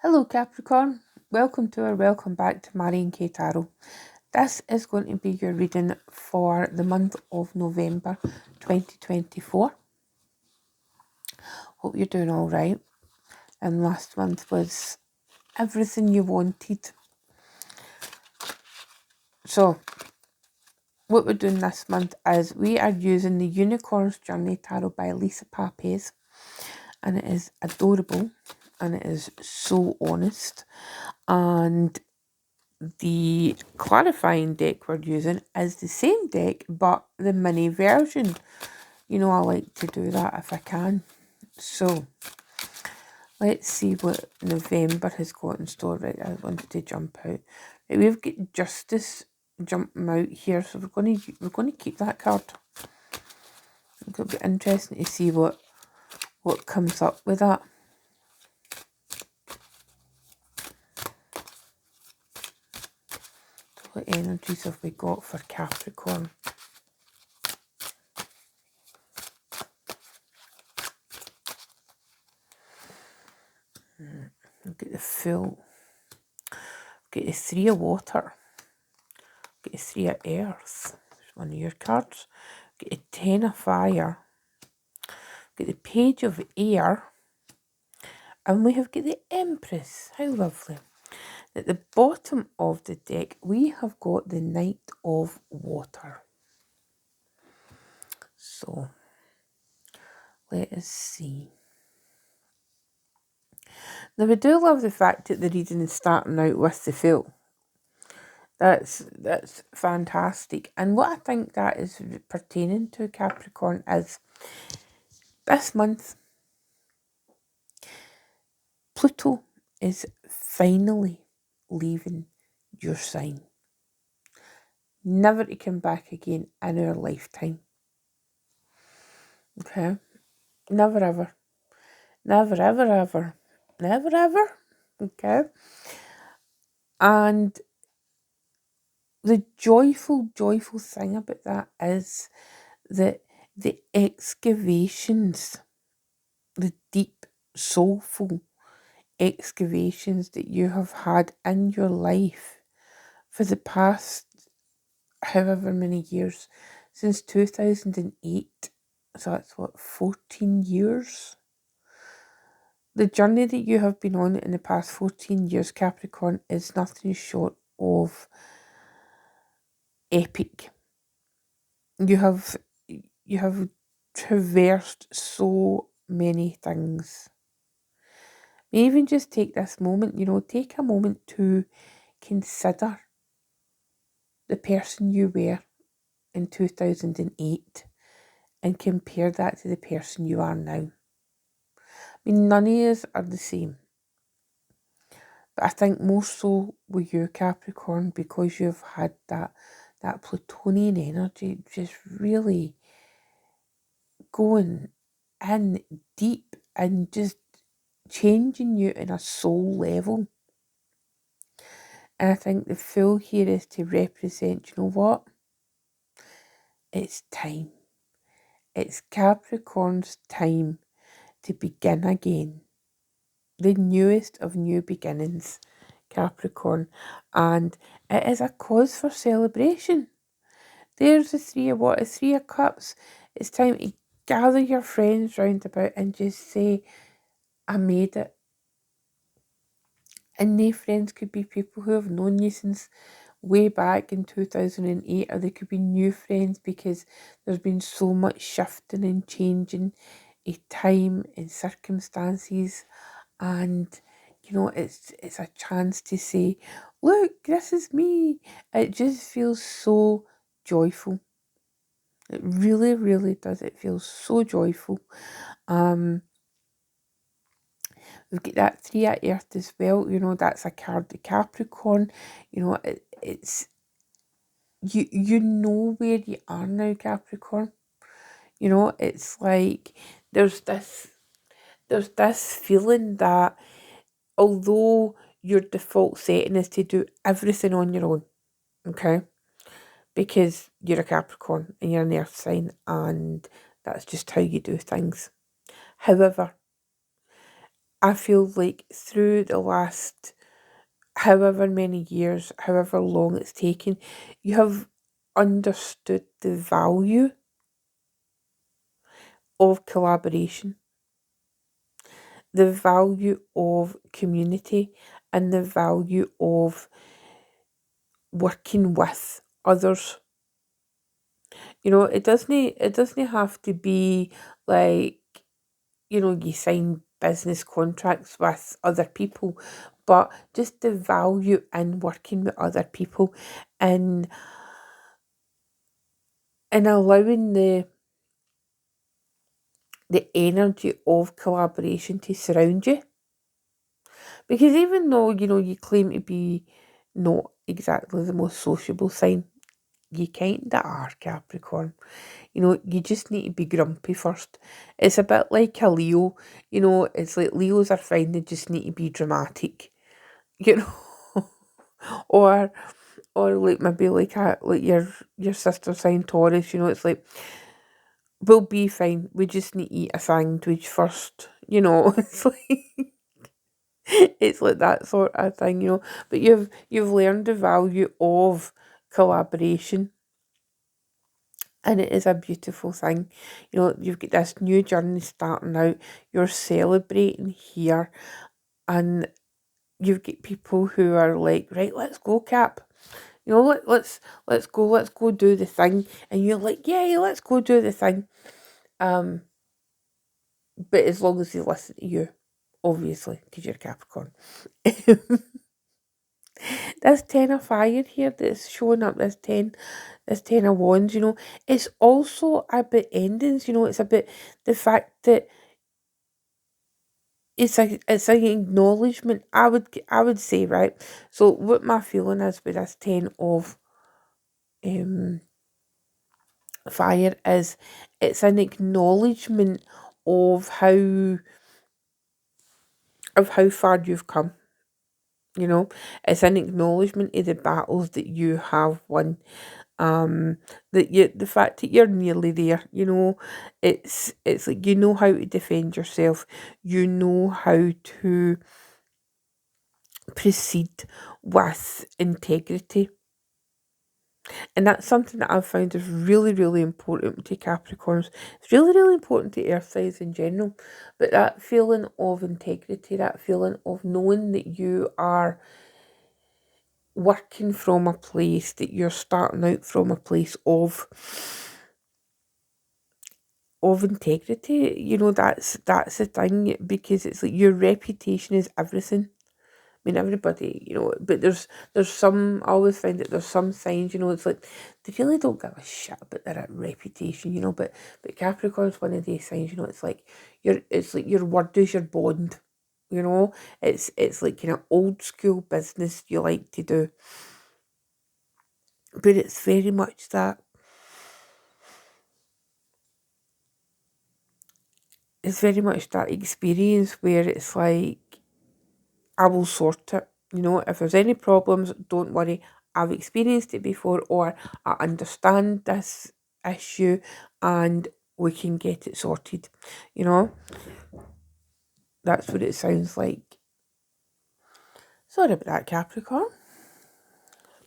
Hello Capricorn, welcome back to Mary and Kay Tarot. This is going to be your reading for the month of November 2024. Hope you're doing alright. And last month was everything you wanted. So, what we're doing this month is we are using the Unicorn's Journey Tarot by Lisa Papez. And it is adorable and it is so honest. And the clarifying deck we're using is the same deck, but the mini version. You know, I like to do that if I can. So, let's see what November has got in store. Right, I wanted to jump out. Right, we've got Justice jumping out here, so we're going to keep that card. It'll be interesting to see what comes up with that. What energies have we got for Capricorn? Look at the Fool. Get the Three of Water. Get the Three of Earth. There's one of your cards. Get the Ten of Fire. Get the Page of Air. And we have got the Empress. How lovely. At the bottom of the deck, we have got the Knight of Water. So, let us see. Now, we do love the fact that the reading is starting out with the Fool. That's fantastic. And what I think that is pertaining to Capricorn is this month, Pluto is finally leaving your sign. Never to come back again in our lifetime. Okay? Never ever. Never ever ever. Never ever. Okay? And the joyful thing about that is that the excavations, the deep, soulful excavations that you have had in your life for the past however many years, since 2008, so that's what, 14 years? The journey that you have been on in the past 14 years, Capricorn, is nothing short of epic. You have traversed so many things. Even just take this moment, take a moment to consider the person you were in 2008 and compare that to the person you are now. I mean, none of us are the same. But I think more so with you, Capricorn, because you've had that Plutonian energy just really going in deep and just changing you in a soul level. And I think the Fool here is to represent, you know what? It's time. It's Capricorn's time to begin again. The newest of new beginnings, Capricorn. And it is a cause for celebration. There's the Three of Cups. It's time to gather your friends round about and just say, I made it. And they friends could be people who have known you since way back in 2008, or they could be new friends because there's been so much shifting and changing in time and circumstances. And it's a chance to say, look, this is me. It just feels so joyful. It really, really does. It feels so joyful. We've got that Three of Earth as well. That's a card of Capricorn. It's you know where you are now, Capricorn. It's like there's this feeling that although your default setting is to do everything on your own, okay? Because you're a Capricorn and you're an earth sign and that's just how you do things. However, I feel like through the last however many years, however long it's taken, you have understood the value of collaboration, the value of community, and the value of working with others. It doesn't have to be like, you sign business contracts with other people, but just the value in working with other people, and allowing the energy of collaboration to surround you. Because even though, you claim to be not exactly the most sociable sign, you kinda are, Capricorn. You just need to be grumpy first. It's a bit like a Leo. It's like Leos are fine, they just need to be dramatic. You know? or like maybe like your sister sign Taurus, it's like, we'll be fine. We just need to eat a sandwich first. It's like it's like that sort of thing. But you've learned the value of collaboration, and it is a beautiful thing. You've got this new journey starting out. You're celebrating here, and you've got people who are like, right, let's go, Cap. Let's go do the thing. And you're like, yeah, let's go do the thing. But as long as they listen to you, obviously, because you're Capricorn. This 10 of fire here that's showing up, this 10 of wands, it's also about endings, it's about the fact that it's an acknowledgement, I would say, right? So what my feeling is with this 10 of fire is, it's an acknowledgement of how far you've come. It's an acknowledgement of the battles that you have won. The fact that you're nearly there. It's like, you know how to defend yourself. You know how to proceed with integrity. And that's something that I've found is really, really important to Capricorns. It's really, really important to earth signs in general. But that feeling of integrity, that feeling of knowing that you are working from a place, that you're starting out from a place of integrity, that's the thing, because it's like your reputation is everything. I mean, everybody, but there's some, I always find that there's some signs, it's like they really don't give a shit about their reputation, but Capricorn's one of these signs, it's like your word is your bond, it's like kind of old school business you like to do, but it's very much that. It's very much that experience where it's like, I will sort it. If there's any problems, don't worry. I've experienced it before, or I understand this issue, and we can get it sorted. That's what it sounds like. Sorry about that, Capricorn.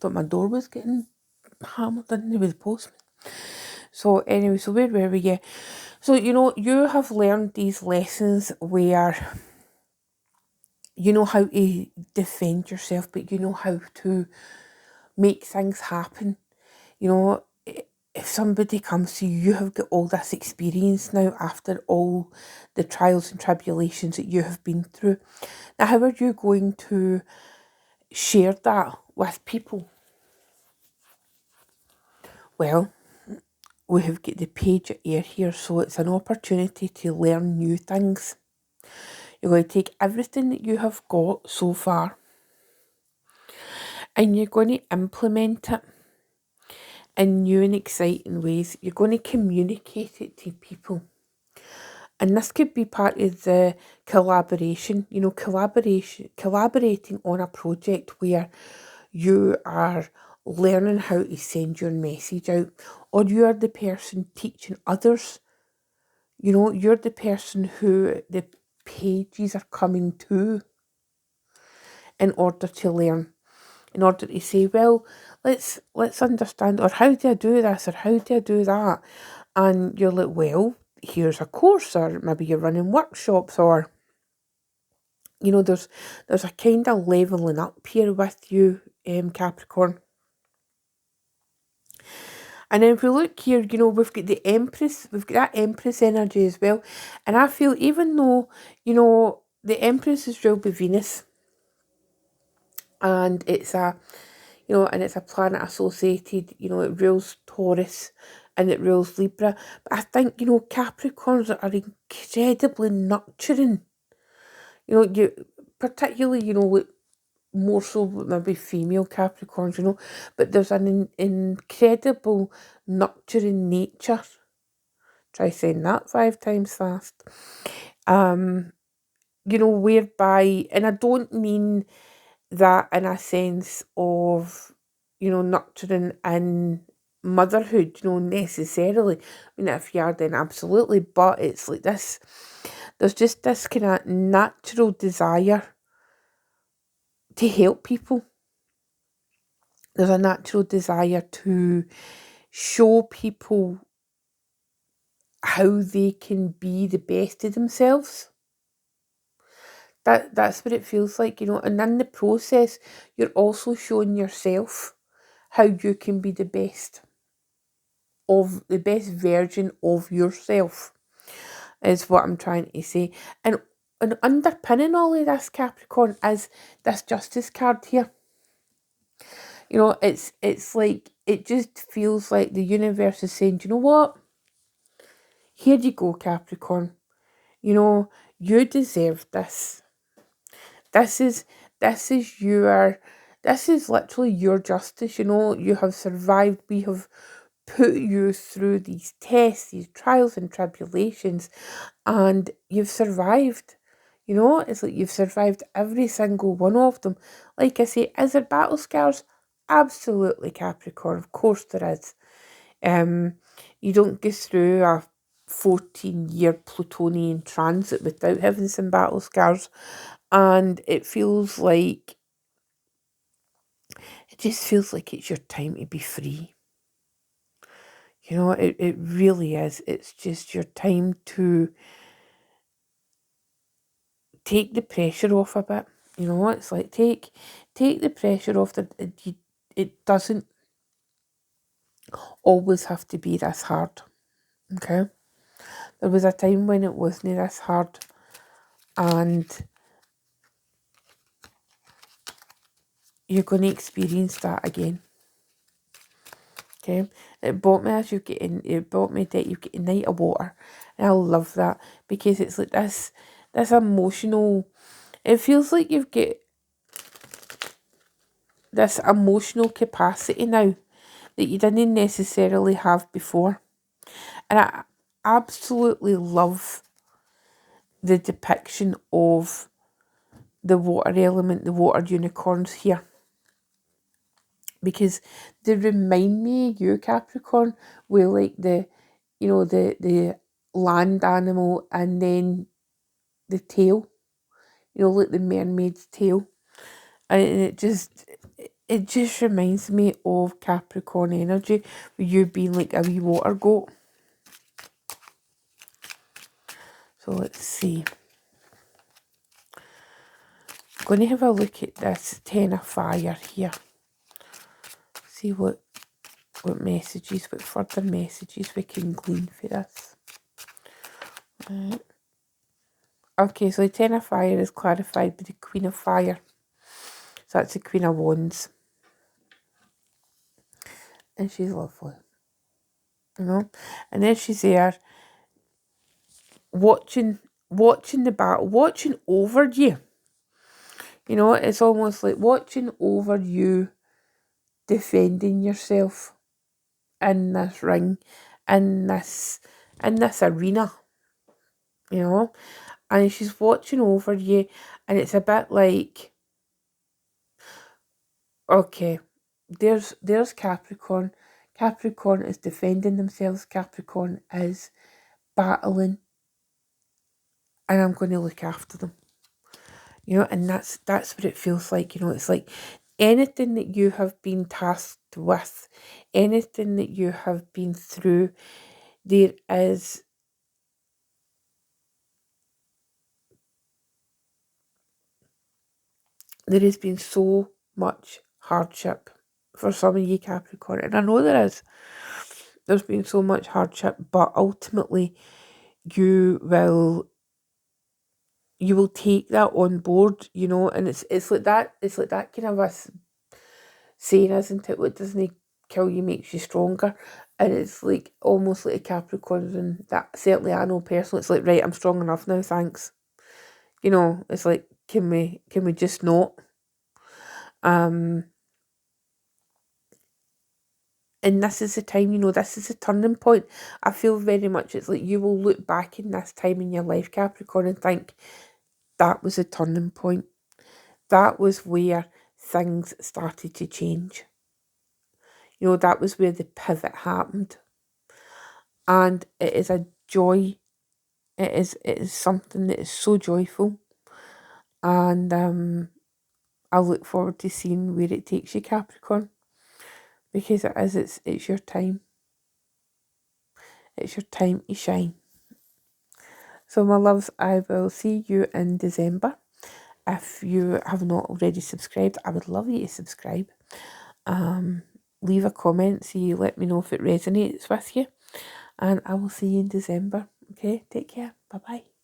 Thought my door was getting hammered in with the postman. So anyway, so where were we? Yeah. So, you have learned these lessons where you know how to defend yourself, but you know how to make things happen. If somebody comes to you, you have got all this experience now after all the trials and tribulations that you have been through. Now, how are you going to share that with people? Well, we have got the page of air here, so it's an opportunity to learn new things. You're going to take everything that you have got so far, and you're going to implement it in new and exciting ways. You're going to communicate it to people. And this could be part of the collaboration, collaborating on a project where you are learning how to send your message out, or you are the person teaching others. You're the person who, pages are coming to in order to learn, in order to say, well, let's understand, or how do I do this, or how do I do that? And you're like, well, here's a course, or maybe you're running workshops, or there's a kind of leveling up here with you, Capricorn. And then if we look here, we've got the Empress, we've got that Empress energy as well. And I feel even though, the Empress is ruled by Venus, and it's a, and it's a planet associated, it rules Taurus and it rules Libra. But I think, Capricorns are incredibly nurturing. You particularly, with more so maybe female Capricorns, but there's an incredible nurturing nature. Try saying that 5 times fast. Whereby, and I don't mean that in a sense of, nurturing and motherhood, necessarily. I mean, if you are, then absolutely, but it's like this, there's just this kind of natural desire to help people. There's a natural desire to show people how they can be the best of themselves. That's what it feels like, and in the process, you're also showing yourself how you can be the best version of yourself, is what I'm trying to say. And underpinning all of this, Capricorn, is this Justice card here. It's like, it just feels like the universe is saying, do you know what? Here you go, Capricorn. You deserve this. This is literally your justice. You have survived. We have put you through these tests, these trials and tribulations, and you've survived. It's like you've survived every single one of them. Like I say, is there battle scars? Absolutely, Capricorn. Of course there is. You don't go through a 14-year Plutonian transit without having some battle scars. And it just feels like it's your time to be free. It really is. It's just your time to take the pressure off a bit. It's like take the pressure off. It doesn't always have to be this hard. Okay? There was a time when it wasn't this hard, and you're going to experience that again. Okay, it bought me that you've got a Night of Water, and I love that because it's like this emotional. It feels like you've got this emotional capacity now that you didn't necessarily have before, and I absolutely love the depiction of the water element, the water unicorns here, because they remind me of you, Capricorn, where like the land animal and then the tail, like the mermaid's tail, and it just reminds me of Capricorn energy, with you being like a wee water goat. So let's see. I'm going to have a look at this Ten of Fire here. See what further messages we can glean for this. Okay, so the Ten of Fire is clarified by the Queen of Fire. So that's the Queen of Wands. And she's lovely. And then she's there watching the battle, watching over you. It's almost like watching over you, defending yourself in this ring, in this arena. And she's watching over you, and it's a bit like, okay, there's Capricorn. Capricorn is defending themselves. Capricorn is battling and I'm going to look after them. You know, and that's what it feels like. You know, it's like anything that you have been tasked with, anything that you have been through, there is there has been so much hardship for some of you Capricorn, and I know there is. There's been so much hardship, but ultimately you will take that on board, you know, and it's like that kind of a saying, isn't it? What doesn't kill you makes you stronger. And it's like almost like a Capricorn, and that certainly I know personally, it's like, right, I'm strong enough now, thanks. You know, it's like, can we just not? And this is the time, you know, this is a turning point. I feel very much it's like you will look back in this time in your life, Capricorn, and think that was a turning point. That was where things started to change. You know, that was where the pivot happened. And it is a joy. It is something that is so joyful. And I look forward to seeing where it takes you, Capricorn. Because it's your time. It's your time to shine. So my loves, I will see you in December. If you have not already subscribed, I would love you to subscribe. Leave a comment, let me know if it resonates with you. And I will see you in December. Okay, take care. Bye-bye.